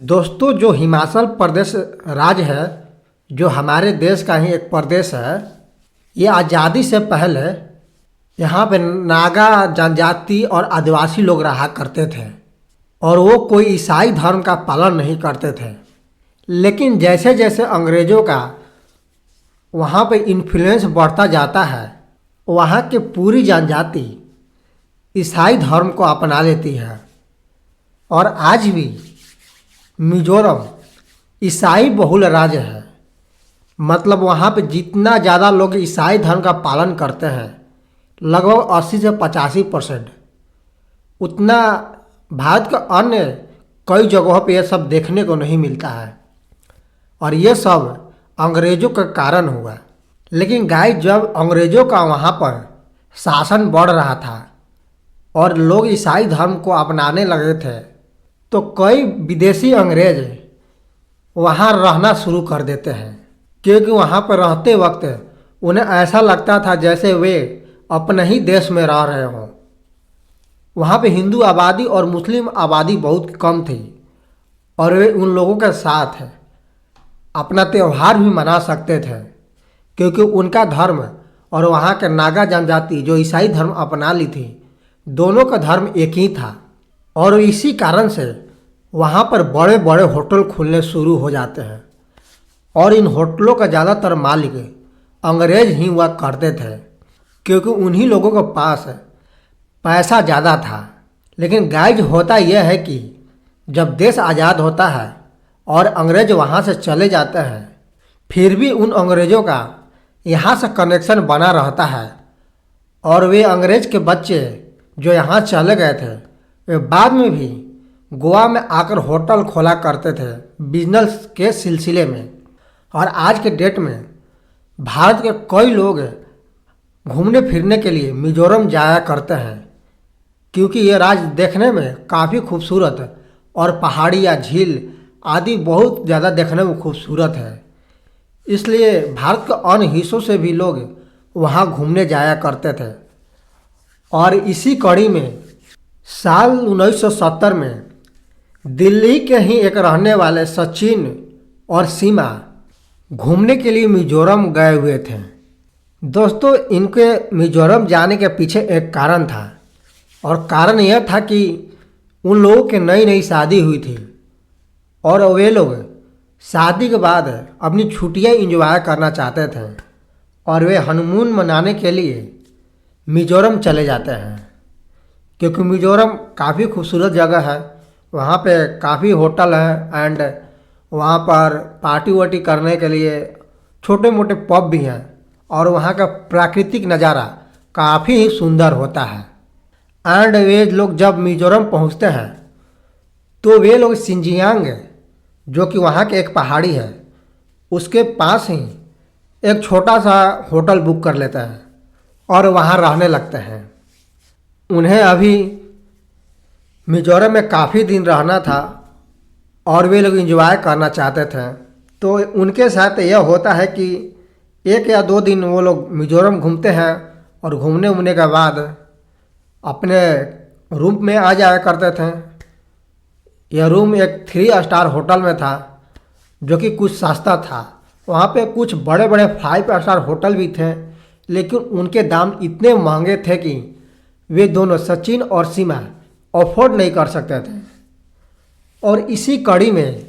दोस्तों, जो हिमाचल प्रदेश राज्य है, जो हमारे देश का ही एक प्रदेश है, ये आज़ादी से पहले यहाँ पे नागा जनजाति और आदिवासी लोग रहा करते थे और वो कोई ईसाई धर्म का पालन नहीं करते थे। लेकिन जैसे जैसे अंग्रेज़ों का वहाँ पे इन्फ्लुएंस बढ़ता जाता है, वहाँ की पूरी जनजाति ईसाई धर्म को अपना लेती है और आज भी मिजोरम ईसाई बहुल राज्य है। मतलब वहाँ पे जितना ज़्यादा लोग ईसाई धर्म का पालन करते हैं, लगभग 80 से 85%, उतना भारत के अन्य कई जगहों पे ये सब देखने को नहीं मिलता है और ये सब अंग्रेज़ों के कारण हुआ। लेकिन गाइस, जब अंग्रेज़ों का वहाँ पर शासन बढ़ रहा था और लोग ईसाई धर्म को अपनाने लगे थे, तो कई विदेशी अंग्रेज वहाँ रहना शुरू कर देते हैं, क्योंकि वहाँ पर रहते वक्त उन्हें ऐसा लगता था जैसे वे अपने ही देश में रह रहे हों। वहाँ पे हिंदू आबादी और मुस्लिम आबादी बहुत कम थी और वे उन लोगों के साथ अपना त्यौहार भी मना सकते थे, क्योंकि उनका धर्म और वहाँ के नागा जनजाति जो ईसाई धर्म अपना ली थी, दोनों का धर्म एक ही था। और इसी कारण से वहाँ पर बड़े बड़े होटल खुलने शुरू हो जाते हैं और इन होटलों का ज़्यादातर मालिक अंग्रेज ही हुआ करते थे, क्योंकि उन्हीं लोगों के पास पैसा ज़्यादा था। लेकिन गाइज, होता यह है कि जब देश आज़ाद होता है और अंग्रेज वहाँ से चले जाते हैं, फिर भी उन अंग्रेज़ों का यहाँ से कनेक्शन बना रहता है और वे अंग्रेज के बच्चे जो यहाँ चले गए थे, वे बाद में भी गोवा में आकर होटल खोला करते थे बिजनेस के सिलसिले में। और आज के डेट में भारत के कई लोग घूमने फिरने के लिए मिजोरम जाया करते हैं, क्योंकि ये राज्य देखने में काफ़ी खूबसूरत और पहाड़ी या झील आदि बहुत ज़्यादा देखने में खूबसूरत है। इसलिए भारत के अन्य हिस्सों से भी लोग वहाँ घूमने जाया करते थे। और इसी कड़ी में साल 1970 में दिल्ली के ही एक रहने वाले सचिन और सीमा घूमने के लिए मिजोरम गए हुए थे। दोस्तों, इनके मिजोरम जाने के पीछे एक कारण था और कारण यह था कि उन लोगों की नई नई शादी हुई थी और वे लोग शादी के बाद अपनी छुट्टियां एंजॉय करना चाहते थे और वे हनीमून मनाने के लिए मिजोरम चले जाते हैं, क्योंकि मिजोरम काफ़ी खूबसूरत जगह है। वहाँ पे काफ़ी होटल है एंड वहाँ पर पार्टी वार्टी करने के लिए छोटे मोटे पब भी हैं और वहाँ का प्राकृतिक नज़ारा काफ़ी ही सुंदर होता है। एंड वे लोग जब मिजोरम पहुँचते हैं तो वे लोग सिंजियांग, जो कि वहाँ के एक पहाड़ी है, उसके पास ही एक छोटा सा होटल बुक कर लेते हैं और वहाँ रहने लगते हैं। उन्हें अभी मिजोरम में काफ़ी दिन रहना था और वे लोग एंजॉय करना चाहते थे, तो उनके साथ यह होता है कि 1 या 2 दिन वो लोग मिजोरम घूमते हैं और घूमने के बाद अपने रूम में आ जाया करते थे। यह रूम एक 3 स्टार होटल में था, जो कि कुछ सस्ता था। वहाँ पे कुछ बड़े बड़े 5 स्टार होटल भी थे, लेकिन उनके दाम इतने महंगे थे कि वे दोनों सचिन और सीमा अफोर्ड नहीं कर सकते थे। और इसी कड़ी में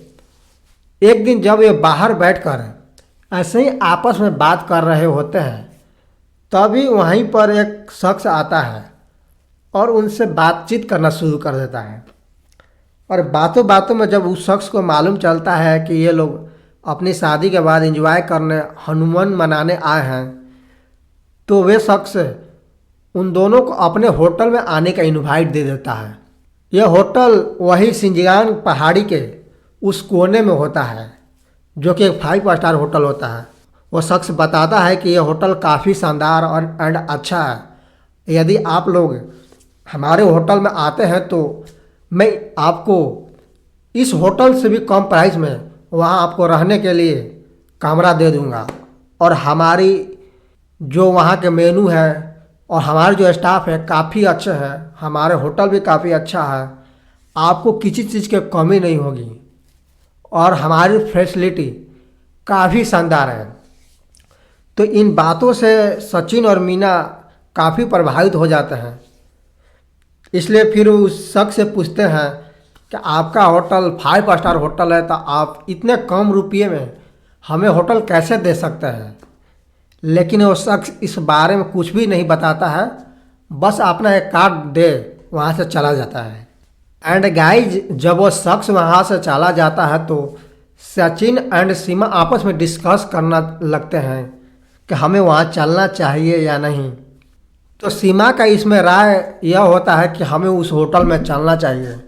एक दिन जब वे बाहर बैठकर ऐसे ही आपस में बात कर रहे होते हैं, तभी वहीं पर एक शख्स आता है और उनसे बातचीत करना शुरू कर देता है। और बातों बातों में जब उस शख्स को मालूम चलता है कि ये लोग अपनी शादी के बाद एंजॉय करने हनीमून मनाने आए हैं, तो वे शख्स उन दोनों को अपने होटल में आने का इनवाइट दे देता है। यह होटल वही सिंजियांग पहाड़ी के उस कोने में होता है, जो कि एक 5 स्टार होटल होता है। वो शख्स बताता है कि यह होटल काफ़ी शानदार और एंड अच्छा है। यदि आप लोग हमारे होटल में आते हैं तो मैं आपको इस होटल से भी कम प्राइस में वहाँ आपको रहने के लिए कमरा दे दूँगा और हमारी जो वहाँ के मेनू है और हमारे जो स्टाफ है काफ़ी अच्छे हैं, हमारे होटल भी काफ़ी अच्छा है, आपको किसी चीज़ की कमी नहीं होगी। और हमारी फैसिलिटी काफ़ी शानदार है। तो इन बातों से सचिन और मीना काफ़ी प्रभावित हो जाते हैं। इसलिए फिर उस शख्स से पूछते हैं कि आपका होटल 5 स्टार होटल है, तो आप इतने कम रुपये में हमें होटल कैसे दे सकते हैं। लेकिन वो शख्स इस बारे में कुछ भी नहीं बताता है, बस अपना एक कार्ड दे वहाँ से चला जाता है। एंड गाइज, जब वो शख्स वहाँ से चला जाता है तो सचिन एंड सीमा आपस में डिस्कस करना लगते हैं कि हमें वहाँ चलना चाहिए या नहीं। तो सीमा का इसमें राय यह होता है कि हमें उस होटल में चलना चाहिए,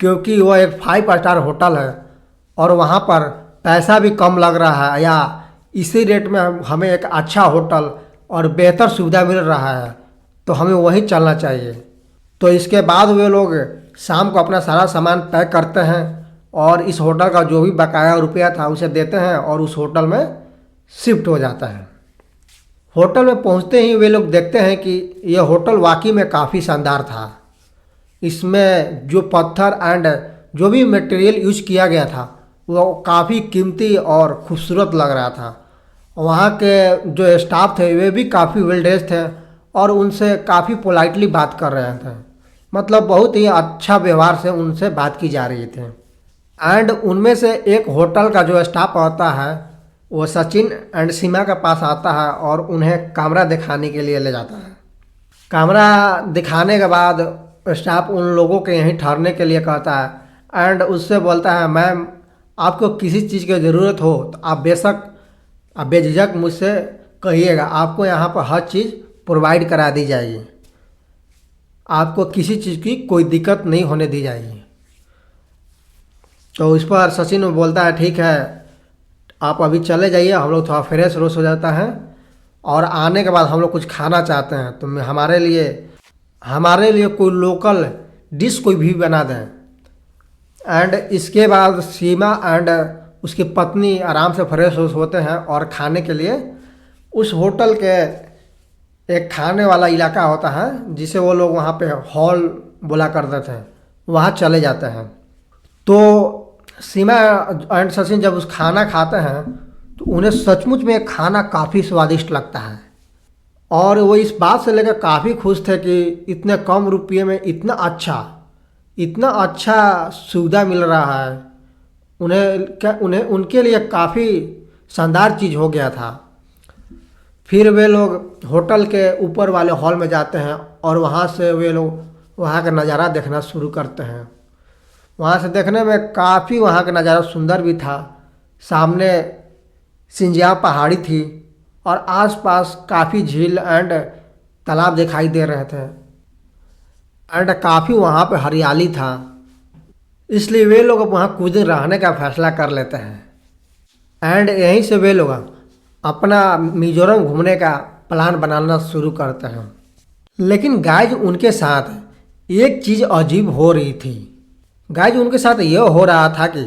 क्योंकि वह एक 5 स्टार होटल है और वहाँ पर पैसा भी कम लग रहा है, या इसी रेट में हमें एक अच्छा होटल और बेहतर सुविधा मिल रहा है, तो हमें वहीं चलना चाहिए। तो इसके बाद वे लोग शाम को अपना सारा सामान पैक करते हैं और इस होटल का जो भी बकाया रुपया था उसे देते हैं और उस होटल में शिफ्ट हो जाता है। होटल में पहुंचते ही वे लोग देखते हैं कि यह होटल वाकई में काफ़ी शानदार था। इसमें जो पत्थर एंड जो भी मटेरियल यूज किया गया था वो काफ़ी कीमती और खूबसूरत लग रहा था। वहाँ के जो स्टाफ थे वे भी काफ़ी वेल ड्रेस्ड थे और उनसे काफ़ी पोलाइटली बात कर रहे थे, मतलब बहुत ही अच्छा व्यवहार से उनसे बात की जा रही थी। एंड उनमें से एक होटल का जो स्टाफ होता है वो सचिन एंड सीमा के पास आता है और उन्हें कमरा दिखाने के लिए ले जाता है। कमरा दिखाने के बाद स्टाफ उन लोगों के यहीं ठहरने के लिए कहता है एंड उससे बोलता है, मैम आपको किसी चीज़ की ज़रूरत हो तो आप बेशक आप बेझिझक मुझसे कहिएगा, आपको यहाँ पर हर चीज़ प्रोवाइड करा दी जाएगी, आपको किसी चीज़ की कोई दिक्कत नहीं होने दी जाएगी। तो इस पर सचिन बोलता है, ठीक है आप अभी चले जाइए, हम लोग थोड़ा फ्रेश व्रेश हो जाता है और आने के बाद हम लोग कुछ खाना चाहते हैं, तो हमारे लिए कोई लोकल डिश कोई भी बना दें। एंड इसके बाद सीमा एंड उसकी पत्नी आराम से फ्रेश होते हैं और खाने के लिए उस होटल के एक खाने वाला इलाका होता है जिसे वो लोग वहाँ पे हॉल बोला करते थे, वहाँ चले जाते हैं। तो सीमा एंड सचिन जब उस खाना खाते हैं तो उन्हें सचमुच में खाना काफ़ी स्वादिष्ट लगता है और वो इस बात से लेकर काफ़ी खुश थे कि इतने कम रुपये में इतना अच्छा सुविधा मिल रहा है। उन्हें उनके लिए काफ़ी शानदार चीज़ हो गया था। फिर वे लोग होटल के ऊपर वाले हॉल में जाते हैं और वहाँ से वे लोग वहाँ का नज़ारा देखना शुरू करते हैं। वहाँ से देखने में काफ़ी वहाँ का नज़ारा सुंदर भी था। सामने सिंजिया पहाड़ी थी और आसपास काफ़ी झील एंड तालाब दिखाई दे रहे थे एंड काफ़ी वहाँ पे हरियाली था। इसलिए वे लोग वहाँ कुछ दिन रहने का फैसला कर लेते हैं एंड यहीं से वे लोग अपना मिजोरम घूमने का प्लान बनाना शुरू करते हैं। लेकिन गाइज उनके साथ एक चीज़ अजीब हो रही थी। गाइज उनके साथ यह हो रहा था कि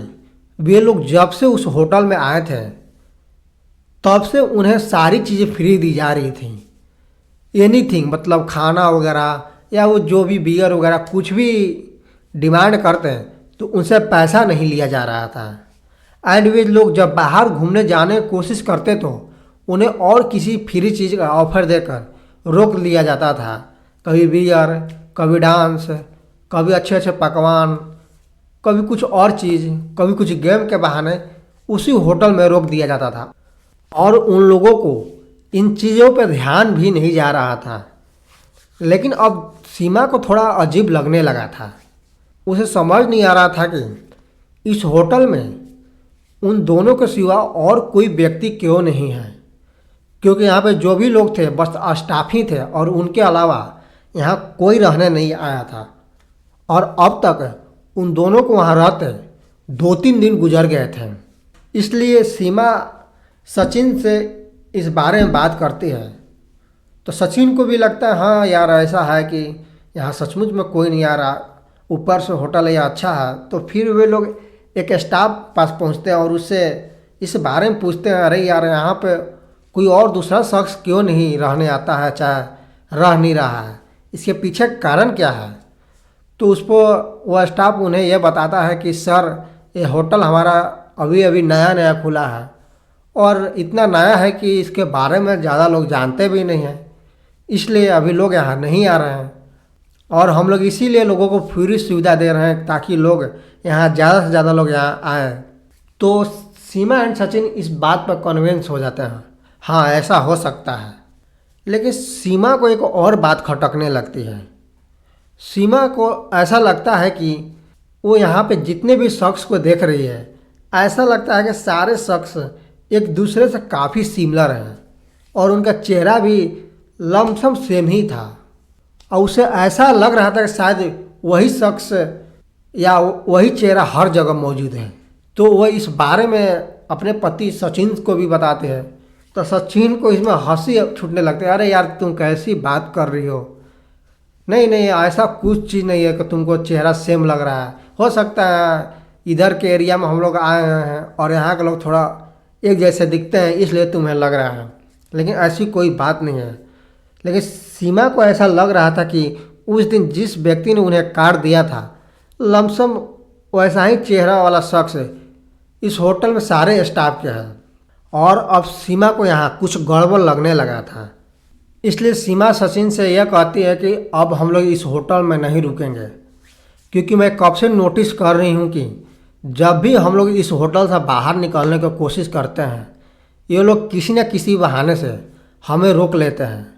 वे लोग जब से उस होटल में आए थे तब से उन्हें सारी चीज़ें फ्री दी जा रही थी। एनीथिंग, मतलब खाना वगैरह या वो जो भी बियर वगैरह कुछ भी डिमांड करते हैं तो उनसे पैसा नहीं लिया जा रहा था। एंड वे लोग जब बाहर घूमने जाने की कोशिश करते तो उन्हें और किसी फ्री चीज़ का ऑफर देकर रोक लिया जाता था। कभी बियर, कभी डांस, कभी अच्छे अच्छे पकवान, कभी कुछ और चीज़, कभी कुछ गेम के बहाने उसी होटल में रोक दिया जाता था और उन लोगों को इन चीज़ों पर ध्यान भी नहीं जा रहा था। लेकिन अब सीमा को थोड़ा अजीब लगने लगा था। उसे समझ नहीं आ रहा था कि इस होटल में उन दोनों के सिवा और कोई व्यक्ति क्यों नहीं है, क्योंकि यहाँ पे जो भी लोग थे बस स्टाफ ही थे और उनके अलावा यहाँ कोई रहने नहीं आया था। और अब तक उन दोनों को वहाँ रहते 2-3 दिन गुजर गए थे। इसलिए सीमा सचिन से इस बारे में बात करती है तो सचिन को भी लगता है हाँ यार ऐसा है कि यहाँ सचमुच में कोई नहीं आ रहा, ऊपर से होटल ये अच्छा है। तो फिर वे लोग एक स्टाफ पास पहुँचते हैं और उससे इस बारे में पूछते हैं, अरे यार यहाँ पे कोई और दूसरा शख्स क्यों नहीं रहने आता है, चाहे रह नहीं रहा है, इसके पीछे कारण क्या है। तो उस पर वह स्टाफ उन्हें यह बताता है कि सर ये होटल हमारा अभी अभी नया नया खुला है और इतना नया है कि इसके बारे में ज़्यादा लोग जानते भी नहीं हैं, इसलिए अभी लोग यहाँ नहीं आ रहे हैं। और हम लोग इसीलिए लोगों को फ्री सुविधा दे रहे हैं ताकि लोग यहाँ ज़्यादा से ज़्यादा लोग यहाँ आएँ। तो सीमा एंड सचिन इस बात पर कन्विंस हो जाते हैं, हाँ ऐसा हो सकता है। लेकिन सीमा को एक और बात खटकने लगती है। सीमा को ऐसा लगता है कि वो यहाँ पे जितने भी शख्स को देख रही है, ऐसा लगता है कि सारे शख्स एक दूसरे से काफ़ी सिमिलर हैं और उनका चेहरा भी लमसम सेम ही था। और उसे ऐसा लग रहा था कि शायद वही शख्स या वही चेहरा हर जगह मौजूद है। तो वह इस बारे में अपने पति सचिन को भी बताते हैं। तो सचिन को इसमें हंसी छूटने लगती है, अरे यार तुम कैसी बात कर रही हो, नहीं नहीं ऐसा कुछ चीज़ नहीं है कि तुमको चेहरा सेम लग रहा है। हो सकता है इधर के एरिया में हम लोग आए हैं और यहाँ के लोग थोड़ा एक जैसे दिखते हैं इसलिए तुम्हें लग रहा है, लेकिन ऐसी कोई बात नहीं है। लेकिन सीमा को ऐसा लग रहा था कि उस दिन जिस व्यक्ति ने उन्हें कार्ड दिया था, लमसम वैसा ही चेहरा वाला शख्स इस होटल में सारे स्टाफ के हैं। और अब सीमा को यहाँ कुछ गड़बड़ लगने लगा था, इसलिए सीमा सचिन से यह कहती है कि अब हम लोग इस होटल में नहीं रुकेंगे, क्योंकि मैं कब से नोटिस कर रही हूँ कि जब भी हम लोग इस होटल से बाहर निकलने की कोशिश करते हैं, ये लोग किसी न किसी बहाने से हमें रोक लेते हैं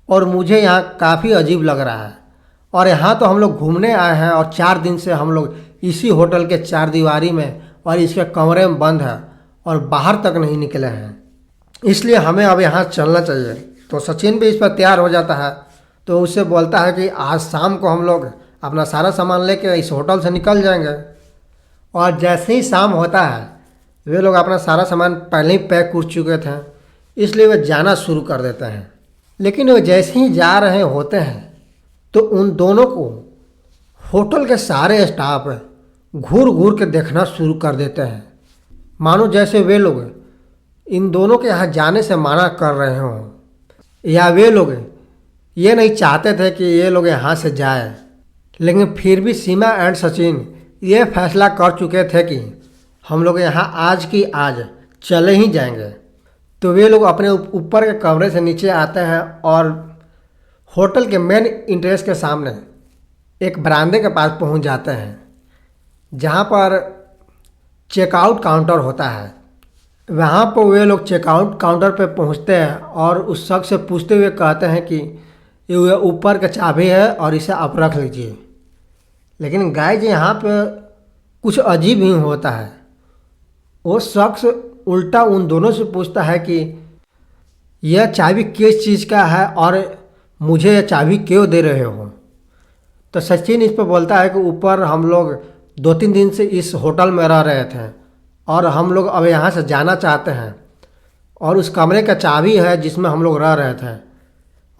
और मुझे यहाँ काफ़ी अजीब लग रहा है। और यहाँ तो हम लोग घूमने आए हैं और 4 दिन से हम लोग इसी होटल के 4 दीवारी में और इसके कमरे में बंद है और बाहर तक नहीं निकले हैं, इसलिए हमें अब यहाँ चलना चाहिए। तो सचिन भी इस पर तैयार हो जाता है, तो उससे बोलता है कि आज शाम को हम लोग अपना सारा सामान लेके इस होटल से निकल जाएंगे। और जैसे ही शाम होता है, वे लोग अपना सारा सामान पहले ही पैक कर चुके थे, इसलिए वे जाना शुरू कर देते हैं। लेकिन वे जैसे ही जा रहे होते हैं तो उन दोनों को होटल के सारे स्टाफ घूर घूर के देखना शुरू कर देते हैं, मानो जैसे वे लोग इन दोनों के यहाँ जाने से मना कर रहे हों, या वे लोग ये नहीं चाहते थे कि ये लोग यहाँ से जाए। लेकिन फिर भी सीमा एंड सचिन ये फैसला कर चुके थे कि हम लोग यहाँ आज की आज चले ही जाएंगे। तो वे लोग अपने ऊपर के कमरे से नीचे आते हैं और होटल के मेन इंट्रेंस के सामने एक बरामदे के पास पहुँच जाते हैं, जहाँ पर चेकआउट काउंटर होता है। वहाँ पर वे लोग चेकआउट काउंटर पर पहुँचते हैं और उस शख्स से पूछते हुए कहते हैं कि ये ऊपर का चाबी है और इसे आप रख लीजिए। लेकिन गाइस यहाँ पे कुछ अजीब ही होता है। वो शख्स उल्टा उन दोनों से पूछता है कि यह चाबी किस चीज़ का है और मुझे यह चाबी क्यों दे रहे हो। तो सचिन इस पर बोलता है कि ऊपर हम लोग 2-3 दिन से इस होटल में रह रहे थे और हम लोग अब यहाँ से जाना चाहते हैं, और उस कमरे का चाबी है जिसमें हम लोग रह रहे थे,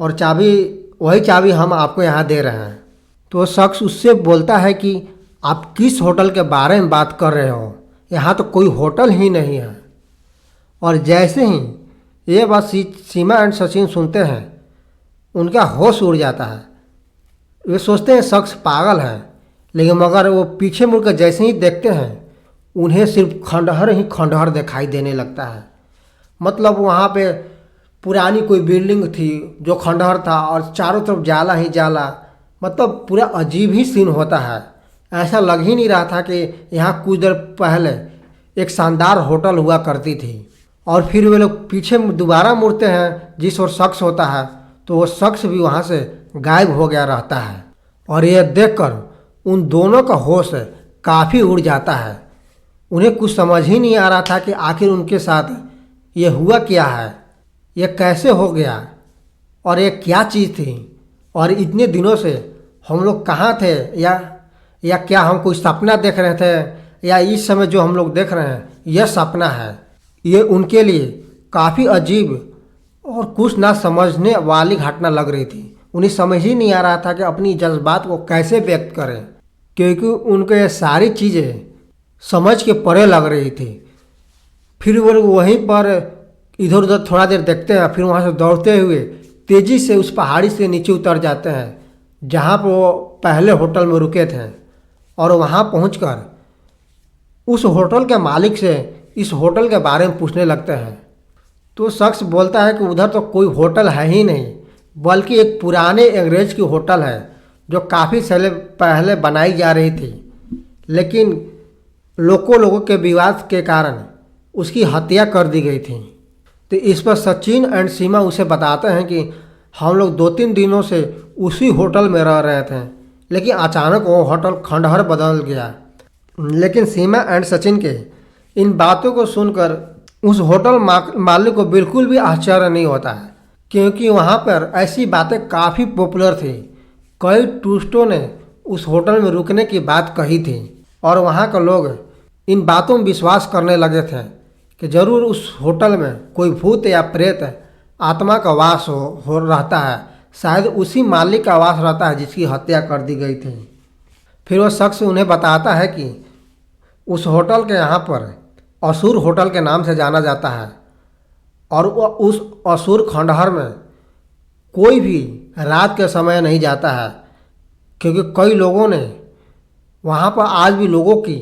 और चाबी वही चाबी हम आपको यहाँ दे रहे हैं। तो शख्स उससे बोलता है कि आप किस होटल के बारे में बात कर रहे हो, यहाँ तो कोई होटल ही नहीं है। और जैसे ही ये बात सीमा एंड सचिन सुनते हैं, उनका होश उड़ जाता है। वे सोचते हैं शख्स पागल है, लेकिन मगर वो पीछे मुड़कर जैसे ही देखते हैं, उन्हें सिर्फ खंडहर ही खंडहर दिखाई देने लगता है। मतलब वहाँ पे पुरानी कोई बिल्डिंग थी जो खंडहर था और चारों तरफ जाला ही जाला, मतलब पूरा अजीब ही सीन होता है। ऐसा लग ही नहीं रहा था कि यहाँ कुछ देर पहले एक शानदार होटल हुआ करती थी। और फिर वे लोग पीछे दोबारा मुड़ते हैं जिस ओर शख्स होता है, तो वो शख्स भी वहाँ से गायब हो गया रहता है। और यह देखकर उन दोनों का होश काफ़ी उड़ जाता है। उन्हें कुछ समझ ही नहीं आ रहा था कि आखिर उनके साथ ये हुआ क्या है, यह कैसे हो गया और ये क्या चीज़ थी, और इतने दिनों से हम लोग कहाँ थे, या क्या हम कोई सपना देख रहे थे, या इस समय जो हम लोग देख रहे हैं यह सपना है। ये उनके लिए काफ़ी अजीब और कुछ ना समझने वाली घटना लग रही थी। उन्हें समझ ही नहीं आ रहा था कि अपनी जज्बात को कैसे व्यक्त करें, क्योंकि उनको ये सारी चीज़ें समझ के परे लग रही थी। फिर वो लोग वहीं पर इधर उधर थोड़ा देर देखते हैं, फिर वहाँ से दौड़ते हुए तेज़ी से उस पहाड़ी से नीचे उतर जाते हैं जहाँ पर वो पहले होटल में रुके थे। और वहाँ पहुंचकर उस होटल के मालिक से इस होटल के बारे में पूछने लगते हैं। तो शख्स बोलता है कि उधर तो कोई होटल है ही नहीं, बल्कि एक पुराने अंग्रेज की होटल है जो काफ़ी साल पहले बनाई जा रही थी, लेकिन लोगों के विवाद के कारण उसकी हत्या कर दी गई थी। तो इस पर सचिन एंड सीमा उसे बताते हैं कि हम लोग 2-3 दिनों से उसी होटल में रह रहे थे, लेकिन अचानक वो होटल खंडहर बदल गया। लेकिन सीमा एंड सचिन के इन बातों को सुनकर उस होटल मालिक को बिल्कुल भी आश्चर्य नहीं होता है, क्योंकि वहाँ पर ऐसी बातें काफ़ी पॉपुलर थी। कई टूरिस्टों ने उस होटल में रुकने की बात कही थी और वहाँ के लोग इन बातों में विश्वास करने लगे थे कि ज़रूर उस होटल में कोई भूत या प्रेत आत्मा का वास हो रहता है। शायद उसी मालिक का वास रहता है जिसकी हत्या कर दी गई थी। फिर वो शख्स उन्हें बताता है कि उस होटल के यहाँ पर असुर होटल के नाम से जाना जाता है और उस असुर खंडहर में कोई भी रात के समय नहीं जाता है, क्योंकि कई लोगों ने वहाँ पर आज भी लोगों की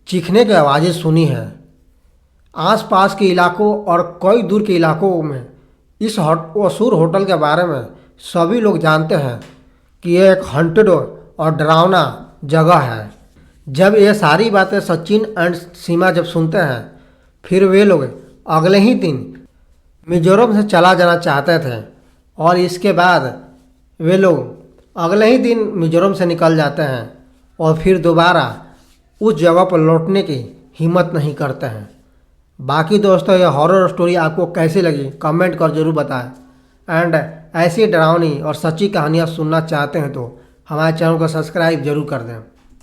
चीखने की आवाज़ें सुनी हैं। आसपास के इलाकों और कई दूर के इलाकों में इस असुर होटल के बारे में सभी लोग जानते हैं कि यह एक हंटेड और डरावना जगह है। जब ये सारी बातें सचिन एंड सीमा जब सुनते हैं, फिर वे लोग अगले ही दिन मिजोरम से चला जाना चाहते थे और इसके बाद वे लोग अगले ही दिन मिजोरम से निकल जाते हैं और फिर दोबारा उस जगह पर लौटने की हिम्मत नहीं करते हैं। बाकी दोस्तों, यह हॉरर स्टोरी आपको कैसी लगी कमेंट कर जरूर बताएं। एंड ऐसी डरावनी और सच्ची कहानियाँ सुनना चाहते हैं तो हमारे चैनल को सब्सक्राइब जरूर कर दें।